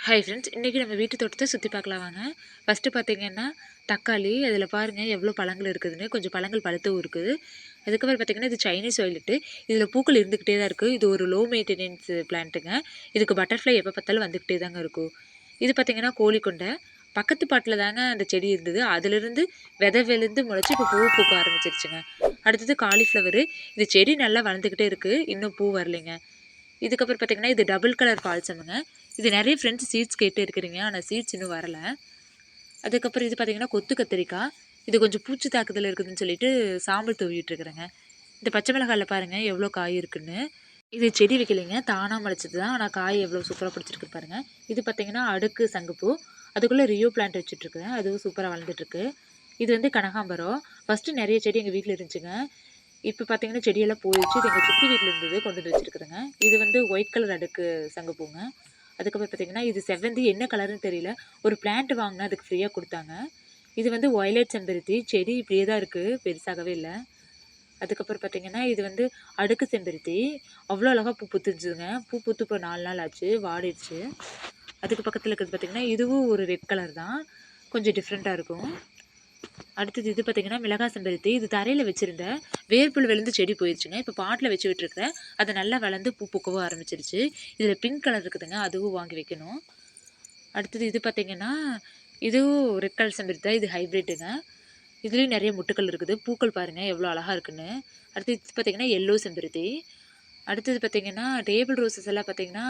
Hi friends, இன்றைக்கி நம்ம வீட்டு தோட்டத்தை சுற்றி பார்க்கலாம் வாங்க. ஃபஸ்ட்டு பார்த்தீங்கன்னா தக்காளி, அதில் பாருங்கள் எவ்வளோ பழங்கள் இருக்குதுன்னு. கொஞ்சம் பழங்கள் பழுத்தும் இருக்குது. அதுக்கப்புறம் பார்த்தீங்கன்னா இது சைனீஸ் வயலட்டு. இதில் பூக்கள் இருந்துக்கிட்டே தான் இருக்குது. இது ஒரு லோ மெயின்டெனன்ஸ் பிளான்ட்டுங்க. இதுக்கு பட்டர்ஃப்ளை எப்போ பார்த்தாலும் வந்துக்கிட்டே தாங்க இருக்கும். இது பார்த்தீங்கன்னா கோழிக்கொண்டை. பக்கத்து பாட்டில் தாங்க அந்த செடி இருந்தது. அதிலிருந்து விதை விழுந்து முளைச்சி இப்போ பூ பூக்க ஆரம்பிச்சிருச்சுங்க. அடுத்தது காலிஃப்ளவரு. இது செடி நல்லா வளர்ந்துக்கிட்டே இருக்குது. இன்னும் பூ வரலைங்க. இதுக்கப்புறம் பார்த்தீங்கன்னா இது டபுள் கலர் பால்சமுங்க. இது நிறைய ஃப்ரெண்ட்ஸ் சீட்ஸ் கேட்டு இருக்கிறீங்க, ஆனால் சீட்ஸ் இன்னும் வரலை. அதுக்கப்புறம் இது பார்த்தீங்கன்னா கொத்து கத்திரிக்காய். இது கொஞ்சம் பூச்சி தாக்குதல் இருக்குதுன்னு சொல்லிட்டு சாம்பல் தூவிட்டு இருக்கிறேங்க. இந்த பச்சை மிளகாயில் பாருங்கள் எவ்வளோ காய் இருக்குன்னு. இது செடி வைக்கலைங்க, தானாக முளைச்சது தான். ஆனால் காய் எவ்வளோ சூப்பராக பிடிச்சிருக்கு பாருங்கள். இது பார்த்தீங்கன்னா அடுக்கு சங்குப்பூ. அதுக்குள்ளே ரியோ பிளான்ட் வச்சுட்ருக்குறேன். அதுவும் சூப்பராக வளர்ந்துட்டுருக்கு. இது வந்து கனகாம்பரம். ஃபஸ்ட்டு நிறைய செடி எங்கள் வீட்டில் இருந்துச்சுங்க. இப்போ பார்த்தீங்கன்னா செடியெல்லாம் போயிடுச்சு. இது எங்கள் சித்தி வீட்டில் இருந்தது கொண்டு வந்து வச்சுருக்குறேங்க. இது வந்து ஒயிட் கலர் அடுக்கு சங்குப்பூங்க. அதுக்கப்புறம் பார்த்தீங்கன்னா இது செவ்வந்தி என்ன கலர்னு தெரியல. ஒரு பிளான்ட் வாங்கினா அதுக்கு ஃப்ரீயாக கொடுத்தாங்க. இது வந்து வயலட் செம்பருத்தி. செடி இப்படியே தான் இருக்குது, பெருசாகவே இல்லை. அதுக்கப்புறம் பார்த்தீங்கன்னா இது வந்து அடுக்கு செம்பருத்தி. அவ்வளோ அழகாக பூ பூத்துச்சுங்க. பூ பூத்து இப்போ 4 நாள் ஆச்சு, வாடிடுச்சு. அதுக்கு பக்கத்தில் இருக்கிறது பார்த்தீங்கன்னா இதுவும் ஒரு ரெட் கலர் தான், கொஞ்சம் டிஃப்ரெண்ட்டாக இருக்கும். அடுத்தது இது பார்த்தீங்கன்னா மிளகாய் செம்பருத்தி. இது தரையில் வச்சுருந்தேன், வேர்ப்புல் விழுந்து செடி போயிடுச்சுங்க. இப்போ பாட்டில் வச்சு விட்டுருக்கிறேன். அது நல்லா வளர்ந்து பூ பூக்கவும் ஆரம்பிச்சிருச்சு. இதில் பிங்க் கலர் இருக்குதுங்க, அதுவும் வாங்கி வைக்கணும். அடுத்தது இது பார்த்தீங்கன்னா இதுவும் ரெட் கலர் செம்பருத்தி தான். இது ஹைப்ரிட்டுங்க. இதுலேயும் நிறைய முட்டுக்கள் இருக்குது. பூக்கள் பாருங்கள் எவ்வளோ அழகாக இருக்குன்னு. அடுத்து இது பார்த்தீங்கன்னா எல்லோ செம்பருத்தி. அடுத்தது பார்த்தீங்கன்னா டேபிள் ரோசஸ் எல்லாம் பார்த்தீங்கன்னா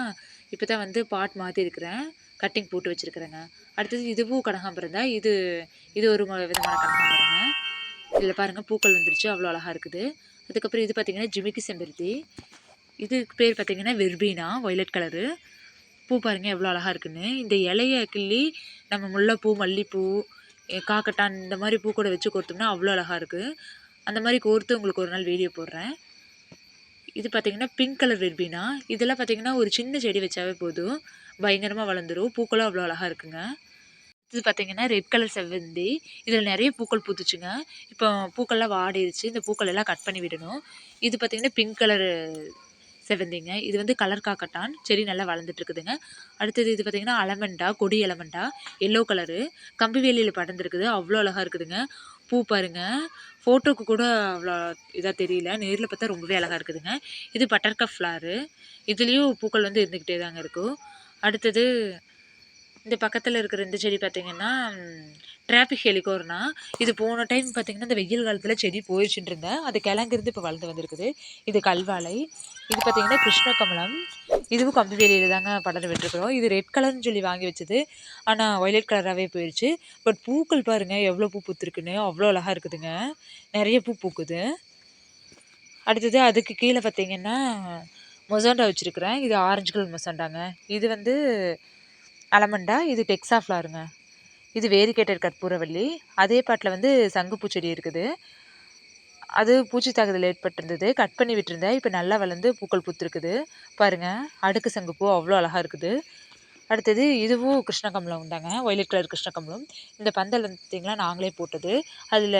இப்போ தான் வந்து பாட் மாற்றிருக்கிறேன், கட்டிங் போட்டு வச்சுருக்கிறேங்க. அடுத்தது இதுவும் கனகாம்பரம் தான். இது இது ஒரு விதமான கனகாம்பரங்க. இதில் பாருங்கள் பூக்கள் வந்துருச்சு, அவ்வளோ அழகாக இருக்குது. அதுக்கப்புறம் இது பார்த்திங்கன்னா ஜிமிக்கி செம்பருத்தி. இதுக்கு பேர் பார்த்திங்கன்னா வெர்பீனா, வயலட் கலரு. பூ பாருங்கள் எவ்வளோ அழகாக இருக்குன்னு. இந்த இலைய கிள்ளி நம்ம முல்லைப்பூ, மல்லிப்பூ, காக்கட்டான் இந்த மாதிரி பூ கூட வச்சு கோர்த்தோம்னா அவ்வளோ அழகாக இருக்குது. அந்த மாதிரி கோர்த்து உங்களுக்கு ஒரு நாள் வீடியோ போடுறேன். இது பார்த்திங்கன்னா பிங்க் கலர் வெர்பீனா. இதெல்லாம் பார்த்திங்கன்னா ஒரு சின்ன செடி வச்சாவே போதும், பயங்கரமாக வளர்ந்துடும். பூக்களும் அவ்வளோ அழகாக இருக்குங்க. இது பார்த்திங்கன்னா ரெட் கலர் செவ்வந்தி. இதில் நிறைய பூக்கள் பூத்துச்சுங்க. இப்போ பூக்கள்லாம் வாடிடுச்சு. இந்த பூக்கள் எல்லாம் கட் பண்ணி விடணும். இது பார்த்திங்கன்னா பிங்க் கலர் செவ்வந்திங்க. இது வந்து கலர் காக்கட்டான். செடி நல்லா வளர்ந்துட்டு இருக்குதுங்க. அடுத்தது இது பார்த்திங்கன்னா அலமண்டா, கொடி அலமண்டா, எல்லோ கலரு. கம்பி வேலியில் படர்ந்துருக்குது, அவ்வளோ அழகாக இருக்குதுங்க. பூ பாருங்கள், ஃபோட்டோக்கு கூட அவ்வளோ இதாக தெரியல, நேரில் பார்த்தா ரொம்பவே அழகாக இருக்குதுங்க. இது பட்டர்கப் ஃப்ளாரு. இதுலேயும் பூக்கள் வந்து இருந்துக்கிட்டே தாங்க இருக்கும். அடுத்தது இந்த பக்கத்தில் இருக்கிற இந்த செடி பார்த்திங்கன்னா டிராபிக் ஹெலிகோர்னா. இது போன டைம் பார்த்திங்கன்னா இந்த வெயில் காலத்தில் செடி போயிடுச்சுட்டு இருந்தேன், அது கிழங்கிருந்து இப்போ வளர்ந்து வந்திருக்குது. இது கல்வாழை. இது பார்த்திங்கன்னா கிருஷ்ணகமலம். இதுவும் கம்பி வேலியில் தாங்க படர விட்டுருக்குறோம். இது ரெட் கலர்னு சொல்லி வாங்கி வச்சது, ஆனால் வயலட் கலராகவே போயிடுச்சு. பட் பூக்கள் பாருங்கள் எவ்வளோ பூ பூத்துருக்குன்னு, அவ்வளோ அழகாக இருக்குதுங்க. நிறைய பூ பூக்குது. அடுத்தது அதுக்கு கீழே பார்த்திங்கன்னா மொசாண்டா வச்சுருக்குறேன். இது ஆரஞ்சு கலர் மொசாண்டாங்க. இது வந்து அலமண்டா. இது டெக்ஸா ஃப்ளாருங்க. இது வேரிகேட்டட் கற்பூரவள்ளி. அதே பாட்டில் வந்து சங்குப்பூ செடி இருக்குது. அது பூச்சி தாக்குதல் ஏற்பட்டிருந்தது, கட் பண்ணி விட்டுருந்தேன். இப்போ நல்லா வளர்ந்து பூக்கள் பூத்துருக்குது பாருங்கள். அடுக்கு சங்குப்பூ அவ்வளோ அழகாக இருக்குது. அடுத்தது இதுவும் கிருஷ்ணகமலம் தாங்க, வயலட் கலர் கிருஷ்ணகமலம். இந்த பந்தல் பார்த்திங்கன்னா நாங்களே போட்டது, அதில்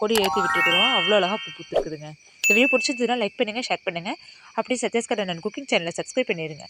கொடி ஏற்றி விட்டுருக்குறோம். அவ்வளோ அழகாக பூ பூத்துருக்குதுங்க. இந்த வீடியோ பிடிச்சிருந்ததுன்னா லைக் பண்ணுங்கள், ஷேர் பண்ணுங்கள். அப்படியே சத்யாஸ் கார்டன் அண்ட் குக்கிங் சேனலை சப்ஸ்கிரைப் பண்ணிடுங்க.